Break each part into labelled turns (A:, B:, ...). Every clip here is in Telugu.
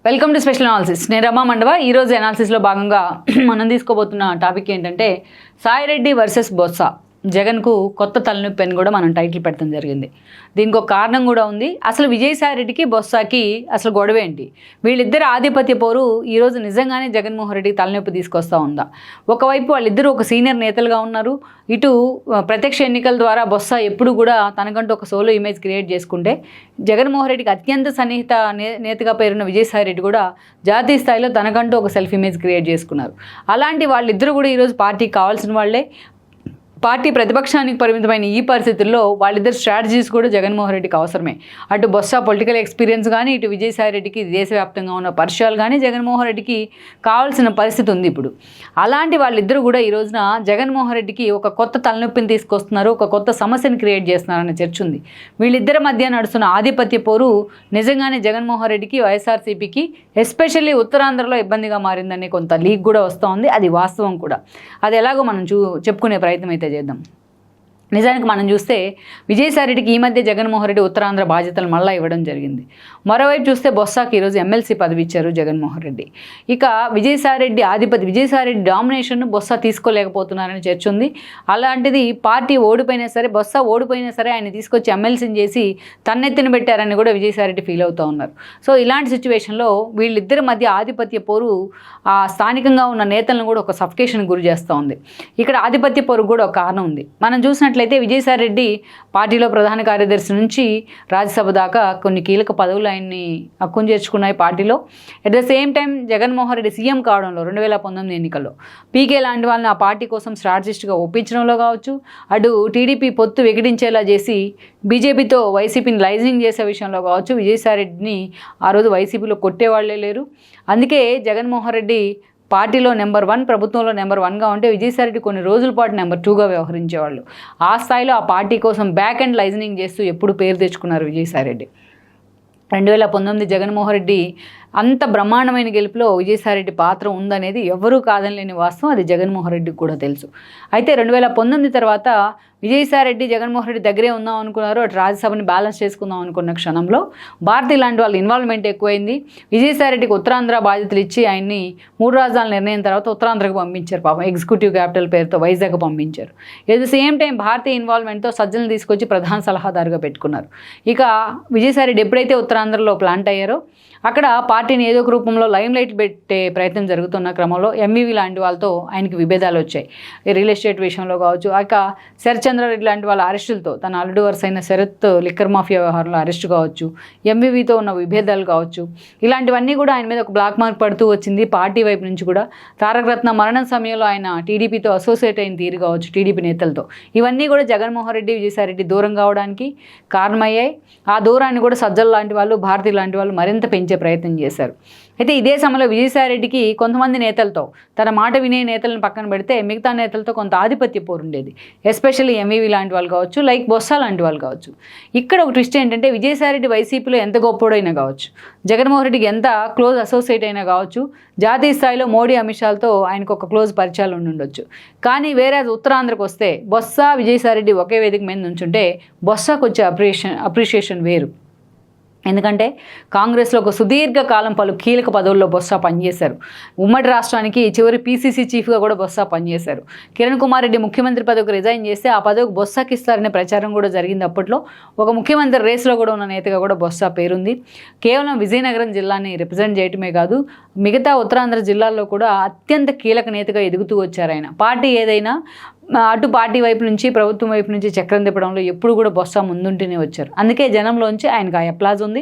A: Welcome to special analysis. నేను రమా మండవ. ఈరోజు అనాలిసిస్లో భాగంగా మనం తీసుకోబోతున్న టాపిక్ ఏంటంటే సాయిరెడ్డి వర్సెస్ బొత్స, జగన్కు కొత్త తలనొప్పి అని కూడా మనం టైటిల్ పెట్టడం జరిగింది. దీనికి ఒక కారణం కూడా ఉంది. అసలు విజయసాయిరెడ్డికి బొత్సకి అసలు గొడవ ఏంటి? వీళ్ళిద్దరు ఆధిపత్య పోరు ఈరోజు నిజంగానే జగన్మోహన్ రెడ్డికి తలనొప్పి తీసుకొస్తూ ఉందా? ఒకవైపు వాళ్ళిద్దరూ ఒక సీనియర్ నేతలుగా ఉన్నారు. ఇటు ప్రత్యక్ష ఎన్నికల ద్వారా బొత్స ఎప్పుడు కూడా తనకంటూ ఒక సోలో ఇమేజ్ క్రియేట్ చేసుకుంటే, జగన్మోహన్ రెడ్డికి అత్యంత సన్నిహిత నేతగా పేరున్న విజయసాయిరెడ్డి కూడా జాతీయ స్థాయిలో తనకంటూ ఒక సెల్ఫ్ ఇమేజ్ క్రియేట్ చేసుకున్నారు. అలాంటి వాళ్ళిద్దరూ కూడా ఈరోజు పార్టీకి కావాల్సిన వాళ్ళే. పార్టీ ప్రతిపక్షానికి పరిమితమైన ఈ పరిస్థితుల్లో వాళ్ళిద్దరు స్ట్రాటజీస్ కూడా జగన్మోహన్ రెడ్డికి అవసరమే. అటు బొత్స పొలిటికల్ ఎక్స్పీరియన్స్ కానీ, ఇటు విజయసాయిరెడ్డికి దేశవ్యాప్తంగా ఉన్న పరిచయాలు కానీ జగన్మోహన్ రెడ్డికి కావాల్సిన పరిస్థితి ఉంది ఇప్పుడు. అలాంటి వాళ్ళిద్దరూ కూడా ఈ రోజున జగన్మోహన్ రెడ్డికి ఒక కొత్త తలనొప్పిని తీసుకొస్తున్నారు, ఒక కొత్త సమస్యను క్రియేట్ చేస్తున్నారనే చర్చ ఉంది. వీళ్ళిద్దరి మధ్య నడుస్తున్న ఆధిపత్య పోరు నిజంగానే జగన్మోహన్ రెడ్డికి, వైఎస్ఆర్సీపీకి ఎస్పెషల్లీ ఉత్తరాంధ్రలో ఇబ్బందిగా మారిందనే కొంత లీక్ కూడా వస్తోంది. అది వాస్తవం కూడా. అది ఎలాగో మనం చెప్పుకునే ప్రయత్నం అయితే చేద్దాం. నిజానికి మనం చూస్తే విజయసాయిరెడ్డికి ఈ మధ్య జగన్మోహన్ రెడ్డి ఉత్తరాంధ్ర బాధ్యతలు మళ్ళీ ఇవ్వడం జరిగింది. మరోవైపు చూస్తే బొత్సకి ఈరోజు ఎమ్మెల్సీ పదవి ఇచ్చారు జగన్మోహన్ రెడ్డి. ఇక విజయసాయిరెడ్డి డామినేషన్ను బొత్స తీసుకోలేకపోతున్నారని చర్చ ఉంది. అలాంటిది పార్టీ ఓడిపోయినా సరే, బొత్స ఓడిపోయినా సరే ఆయన తీసుకొచ్చి ఎమ్మెల్సీని చేసి తన్నెత్తిన పెట్టారని కూడా విజయసాయిరెడ్డి ఫీల్ అవుతూ ఉన్నారు. సో ఇలాంటి సిచ్యువేషన్లో వీళ్ళిద్దరి మధ్య ఆధిపత్య పోరు స్థానికంగా ఉన్న నేతలను కూడా ఒక సఫికేషన్ గురి చేస్తూ ఉంది. ఇక్కడ ఆధిపత్య పోరు కూడా ఒక కారణం ఉంది. మనం చూసినట్లయితే విజయసాయిరెడ్డి పార్టీలో ప్రధాన కార్యదర్శి నుంచి రాజ్యసభ దాకా కొన్ని కీలక పదవులు ఆయన్ని హక్కును చేర్చుకున్నాయి పార్టీలో. At the same time Jaganmohan Reddy CM కావడంలో 2019 ఎన్నికల్లో పీకే లాంటి వాళ్ళని ఆ పార్టీ కోసం స్ట్రాటజిస్ట్గా ఒప్పించడంలో కావచ్చు, అటు టీడీపీ పొత్తు వికటించేలా చేసి బీజేపీతో వైసీపీని లైజనింగ్ చేసే విషయంలో కావచ్చు, విజయసాయిరెడ్డిని ఆ రోజు వైసీపీలో కొట్టేవాళ్లే లేరు. అందుకే జగన్మోహన్ రెడ్డి పార్టీలో నెంబర్ 1, ప్రభుత్వంలో నెంబర్ 1గా ఉంటే విజయసాయిరెడ్డి కొన్ని రోజుల పాటు నెంబర్ 2గా వ్యవహరించేవాళ్ళు. ఆ స్థాయిలో ఆ పార్టీ కోసం బ్యాక్ అండ్ లైజనింగ్ చేస్తూ ఎప్పుడు పేరు తెచ్చుకున్నారు విజయసాయిరెడ్డి. 2019 జగన్మోహన్ రెడ్డి అంత బ్రహ్మాండమైన గెలుపులో విజయసాయిరెడ్డి పాత్ర ఉందనేది ఎవరూ కాదనలేని వాస్తవం. అది జగన్మోహన్ రెడ్డికి కూడా తెలుసు. అయితే 2019 తర్వాత విజయసాయిరెడ్డి జగన్మోహన్ రెడ్డి దగ్గరే ఉందాం అనుకున్నారు. అటు రాజ్యసభని బ్యాలెన్స్ చేసుకుందాం అనుకున్న క్షణంలో భారతీ లాంటి వాళ్ళ ఇన్వాల్వ్మెంట్ ఎక్కువైంది. విజయసాయిరెడ్డికి ఉత్తరాంధ్ర బాధ్యతలు ఇచ్చి ఆయన్ని 3 రాజధానుల నిర్ణయం తర్వాత ఉత్తరాంధ్రకు పంపించారు. పాపం ఎగ్జిక్యూటివ్ క్యాపిటల్ పేరుతో వైజాగ్ పంపించారు. ఎట్ ద సేమ్ టైం భారతీయ ఇన్వాల్వ్మెంట్తో సజ్జలను తీసుకొచ్చి ప్రధాన సలహాదారుగా పెట్టుకున్నారు. ఇక విజయసాయిరెడ్డి ఎప్పుడైతే ఉత్తరాంధ్రలో ప్లాంట్ అయ్యారో అక్కడ పార్టీని ఏదో ఒక రూపంలో లైమ్ లైట్ పెట్టే ప్రయత్నం జరుగుతున్న క్రమంలో ఎంవీవీ లాంటి వాళ్ళతో ఆయనకి విభేదాలు వచ్చాయి. రియల్ ఎస్టేట్ విషయంలో కావచ్చు, ఇక శరత్ చంద్రారెడ్డి లాంటి వాళ్ళ అరెస్టులతో, తన అల్లుడు వరుస అయిన శరత్ లిక్కర్ మాఫియా వ్యవహారంలో అరెస్ట్ కావచ్చు, ఎంవీవీతో ఉన్న విభేదాలు కావచ్చు, ఇలాంటివన్నీ కూడా ఆయన మీద ఒక బ్లాక్ మార్క్ పడుతూ వచ్చింది పార్టీ వైపు నుంచి కూడా. తారక రత్న మరణం సమయంలో ఆయన టీడీపీతో అసోసియేట్ అయిన తీరు కావచ్చు, టీడీపీ నేతలతో, ఇవన్నీ కూడా జగన్మోహన్ రెడ్డి, విజయసాయిరెడ్డి దూరం కావడానికి కారణమయ్యాయి. ఆ దూరాన్ని కూడా సజ్జల లాంటి వాళ్ళు, భారతీ లాంటి వాళ్ళు మరింత పెంచే ప్రయత్నం చేశారు. అయితే ఇదే సమయంలో విజయసాయిరెడ్డికి కొంతమంది నేతలతో, తన మాట వినే నేతలను పక్కన పెడితే మిగతా నేతలతో కొంత ఆధిపత్య పోరు ఉండేది. ఎస్పెషల్లీ ఎంవీవీ లాంటి వాళ్ళు కావచ్చు, లైక్ బొత్స లాంటి వాళ్ళు కావచ్చు. ఇక్కడ ఒక ట్విస్ట్ ఏంటంటే విజయసాయిరెడ్డి వైసీపీలో ఎంత గొప్పోడైనా కావచ్చు, జగన్మోహన్ రెడ్డికి ఎంత క్లోజ్ అసోసియేట్ అయినా కావచ్చు, జాతీయ స్థాయిలో మోడీ, అమిత్ షాలతో ఆయనకు ఒక క్లోజ్ పరిచయాలు ఉండొచ్చు. కానీ వేరే ఉత్తరాంధ్రకు వస్తే బొత్స, విజయసాయిరెడ్డి ఒకే వేదిక మీద నుంచుంటే బొత్సకు వచ్చే అప్రిషియేషన్ వేరు. ఎందుకంటే కాంగ్రెస్లో ఒక సుదీర్ఘ కాలం పలు కీలక పదవుల్లో బొత్స పనిచేశారు. ఉమ్మడి రాష్ట్రానికి చివరి పీసీసీ చీఫ్గా కూడా బొత్స పనిచేశారు. కిరణ్ కుమార్ రెడ్డి ముఖ్యమంత్రి పదవికి రిజైన్ చేస్తే ఆ పదవికి బొత్సకి ఇస్తారనే ప్రచారం కూడా జరిగింది. అప్పట్లో ఒక ముఖ్యమంత్రి రేసులో కూడా ఉన్న నేతగా కూడా బొత్స పేరుంది. కేవలం విజయనగరం జిల్లాని రిప్రజెంట్ చేయటమే కాదు, మిగతా ఉత్తరాంధ్ర జిల్లాల్లో కూడా అత్యంత కీలక నేతగా ఎదుగుతూ వచ్చారు ఆయన. పార్టీ ఏదైనా అటు పార్టీ వైపు నుంచి, ప్రభుత్వం వైపు నుంచి చక్రం తిప్పడంలో ఎప్పుడు కూడా బొత్స ముందుంటూనే వచ్చారు. అందుకే జనంలోంచి ఆయనకు ఆ అప్లాజ్ ఉంది.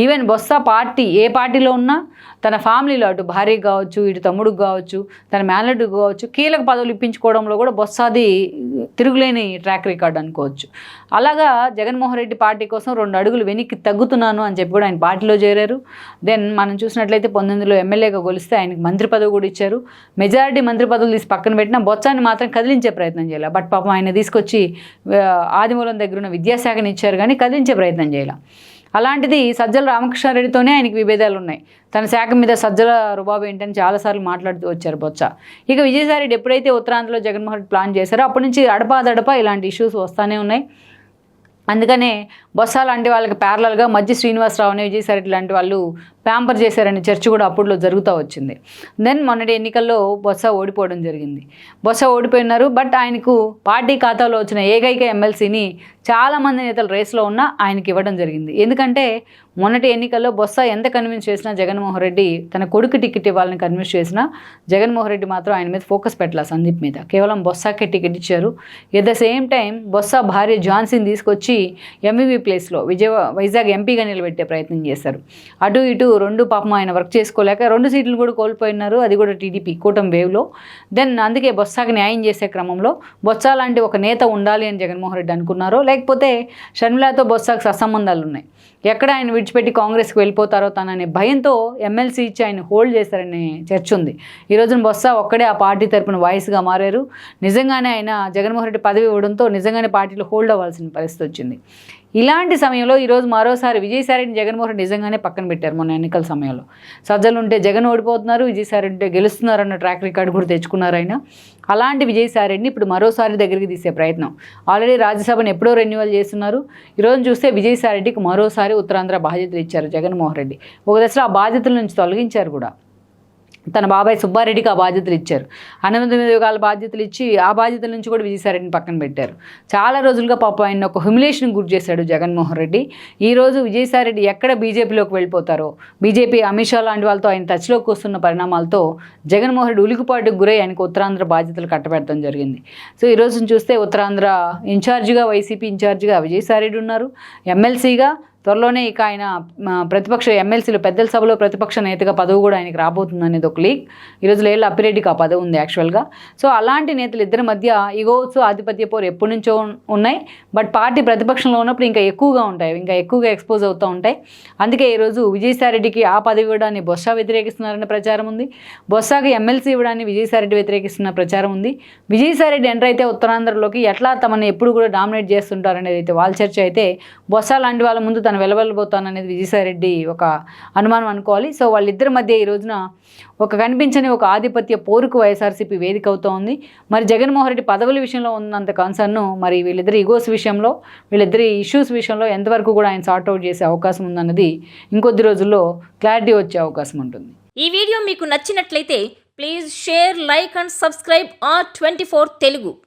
A: ఈవెన్ బొత్స పార్టీ ఏ పార్టీలో ఉన్నా తన ఫ్యామిలీలో అటు భార్యకు కావచ్చు, ఇటు తమ్ముడికి కావచ్చు, తన మేనల్లుడికి కావచ్చు, కీలక పదవులు ఇప్పించుకోవడంలో కూడా బొత్సది తిరుగులేని ట్రాక్ రికార్డ్ అనుకోవచ్చు. అలాగా జగన్మోహన్ రెడ్డి పార్టీ కోసం 2 అడుగులు వెనక్కి తగ్గుతున్నాను అని చెప్పి కూడా ఆయన పార్టీలో చేరారు. దెన్ మనం చూసినట్లయితే 19లో ఎమ్మెల్యేగా గెలిస్తే ఆయనకి మంత్రి పదవి కూడా ఇచ్చారు. మెజారిటీ మంత్రి పదవులు తీసి పక్కన పెట్టినా బొత్సాన్ని మాత్రం కదిలించే ప్రయత్నం చేయాలి. బట్ పాపం ఆయన తీసుకొచ్చి ఆదిమూలం దగ్గర ఉన్న విద్యాశాఖని ఇచ్చారు కానీ కదిలించే ప్రయత్నం చేయాలి. అలాంటిది సజ్జల రామకృష్ణారెడ్డితోనే ఆయనకి విభేదాలు ఉన్నాయి. తన శాఖ మీద సజ్జల రుబాబు ఏంటని చాలాసార్లు మాట్లాడుతూ వచ్చారు బొత్స. ఇక విజయసాయిరెడ్డి ఎప్పుడైతే ఉత్తరాంధ్రలో జగన్మోహన్ రెడ్డి ప్లాన్ చేశారో అప్పటి నుంచి అడపాదడపా ఇలాంటి ఇష్యూస్ వస్తూనే ఉన్నాయి. అందుకనే బొత్స లాంటి వాళ్ళకి ప్యారలల్గా మధ్య శ్రీనివాసరావు, విజయసాయిరెడ్డి లాంటి వాళ్ళు ప్యాంపర్ చేశారనే చర్చ కూడా అప్పుడులో జరుగుతూ వచ్చింది. దెన్ మొన్నటి ఎన్నికల్లో బొత్స ఓడిపోవడం జరిగింది. బొత్స ఓడిపోయినారు. బట్ ఆయనకు పార్టీ ఖాతాలో వచ్చిన ఏకైక ఎమ్మెల్సీని చాలామంది నేతలు రేస్లో ఉన్నా ఆయనకి ఇవ్వడం జరిగింది. ఎందుకంటే మొన్నటి ఎన్నికల్లో బొత్స ఎంత కన్విన్స్ చేసినా జగన్మోహన్ రెడ్డి తన కొడుకు టికెట్ ఇవ్వాలని కన్విన్స్ చేసినా జగన్మోహన్ రెడ్డి మాత్రం ఆయన మీద ఫోకస్ పెట్టాల, సందీప్ మీద. కేవలం బొత్సకే టికెట్ ఇచ్చారు. At the same time Botsa భార్య ఝాన్సీని తీసుకొచ్చి ఎంవీవీ ప్లేస్లో వైజాగ్ ఎంపీగా నిలబెట్టే ప్రయత్నం చేశారు. అటు ఇటు రెండు పాపం ఆయన వర్క్ చేసుకోలేక 2 సీట్లు కూడా కోల్పోయినారు. అది కూడా టీడీపీ కూటమి వేవ్లో. దెన్ అందుకే బొత్సకి న్యాయం చేసే క్రమంలో బొత్స లాంటి ఒక నేత ఉండాలి అని జగన్మోహన్ రెడ్డి అనుకున్నారో, లేకపోతే షర్మిలతో బొత్సకి సత్సంబంధాలు ఉన్నాయి, ఎక్కడ ఆయన విడిచిపెట్టి కాంగ్రెస్కి వెళ్ళిపోతారో తననే భయంతో ఎమ్మెల్సీ ఇచ్చి ఆయన హోల్డ్ చేశారనే చర్చ ఉంది. ఈ రోజున బొత్స ఒక్కడే ఆ పార్టీ తరపున వాయిస్గా మారారు. నిజంగానే ఆయన జగన్మోహన్ రెడ్డి పదవి ఇవ్వడంతో నిజంగానే పార్టీలో హోల్డ్ అవ్వాల్సిన పరిస్థితి వచ్చింది. ఇలాంటి సమయంలో ఈరోజు మరోసారి విజయసాయిరెడ్డి జగన్మోహన్ రెడ్డి నిజంగానే పక్కన పెట్టారు. మొన్న ఎన్నికల సమయంలో సజ్జలు ఉంటే జగన్ ఓడిపోతున్నారు, విజయసాయిరెడ్డి ఉంటే గెలుస్తున్నారన్న ట్రాక్ రికార్డు కూడా తెచ్చుకున్నారు ఆయన. అలాంటి విజయసాయిరెడ్డిని ఇప్పుడు మరోసారి దగ్గరికి తీసే ప్రయత్నం. ఆల్రెడీ రాజ్యసభను ఎప్పుడో రెన్యువల్ చేస్తున్నారు. ఈరోజు చూస్తే విజయసాయిరెడ్డికి మరోసారి ఉత్తరాంధ్ర బాధ్యతలు ఇచ్చారు జగన్మోహన్ రెడ్డి. ఒక దశలో ఆ బాధ్యతల నుంచి తొలగించారు కూడా. తన బాబాయ్ సుబ్బారెడ్డికి ఆ బాధ్యతలు ఇచ్చారు. 8 యుగాల బాధ్యతలు ఇచ్చి ఆ బాధ్యతల నుంచి కూడా విజయసాయిరెడ్డిని పక్కన పెట్టారు. చాలా రోజులుగా పాపం ఆయన ఒక హ్యూమిలేషన్ గురి చేశాడు జగన్మోహన్ రెడ్డి. ఈరోజు విజయసాయిరెడ్డి ఎక్కడ బీజేపీలోకి వెళ్ళిపోతారో, బీజేపీ అమిత్ షా లాంటి వాళ్ళతో ఆయన టచ్లోకి వస్తున్న పరిణామాలతో జగన్మోహన్ రెడ్డి ఉలికిపాటుకు గురై ఆయనకు ఉత్తరాంధ్ర బాధ్యతలు కట్టబెట్టడం జరిగింది. సో ఈ రోజున చూస్తే ఉత్తరాంధ్ర ఇన్ఛార్జిగా, వైసీపీ ఇన్ఛార్జిగా విజయసాయిరెడ్డి ఉన్నారు. ఎమ్మెల్సీగా త్వరలోనే ఇక ఆయన ప్రతిపక్ష ఎమ్మెల్సీలు పెద్దల సభలో ప్రతిపక్ష నేతగా పదవి కూడా ఆయనకి రాబోతుంది అనేది ఒక లీక్. ఈరోజు లేళ్ళ అప్పిరెడ్డికి ఆ పదవి ఉంది యాక్చువల్గా. సో అలాంటి నేతలు ఇద్దరి మధ్య ఈగోస్, ఆధిపత్య పోరు ఎప్పటి నుంచో ఉన్నాయి. బట్ పార్టీ ప్రతిపక్షంలో ఉన్నప్పుడు ఇంకా ఎక్కువగా ఉంటాయి, ఇంకా ఎక్కువగా ఎక్స్పోజ్ అవుతూ ఉంటాయి. అందుకే ఈరోజు విజయసాయిరెడ్డికి ఆ పదవి ఇవ్వడాన్ని బొత్స వ్యతిరేకిస్తున్నారనే ప్రచారం ఉంది. బొత్సకి ఎమ్మెల్సీ ఇవ్వడాన్ని విజయసాయిరెడ్డి వ్యతిరేకిస్తున్న ప్రచారం ఉంది. విజయసాయిరెడ్డి ఎంటర్ అయితే ఉత్తరాంధ్రలోకి ఎట్లా తమని ఎప్పుడు కూడా డామినేట్ చేస్తుంటారనేది అయితే వాళ్ళ చర్చ అయితే, బొత్స లాంటి వాళ్ళ ముందు తను వెలవెళ్ళబోతాననేది విజయసాయిరెడ్డి ఒక అనుమానం అనుకోవాలి. సో వాళ్ళిద్దరి మధ్య ఈ రోజున ఒక కనిపించని ఒక ఆధిపత్య పోరుకు వైఎస్ఆర్సీపీ వేదిక అవుతూ ఉంది. మరి జగన్మోహన్ రెడ్డి పదవుల విషయంలో ఉన్నంత కన్సర్న్ మరి వీళ్ళిద్దరి ఈగోస్ విషయంలో, వీళ్ళిద్దరి ఇష్యూస్ విషయంలో ఎంతవరకు కూడా ఆయన సార్ట్అవుట్ చేసే అవకాశం ఉందన్నది ఇంకొద్ది రోజుల్లో క్లారిటీ వచ్చే అవకాశం ఉంటుంది.
B: ఈ వీడియో మీకు నచ్చినట్లయితే please share, like and subscribe R24 Telugu.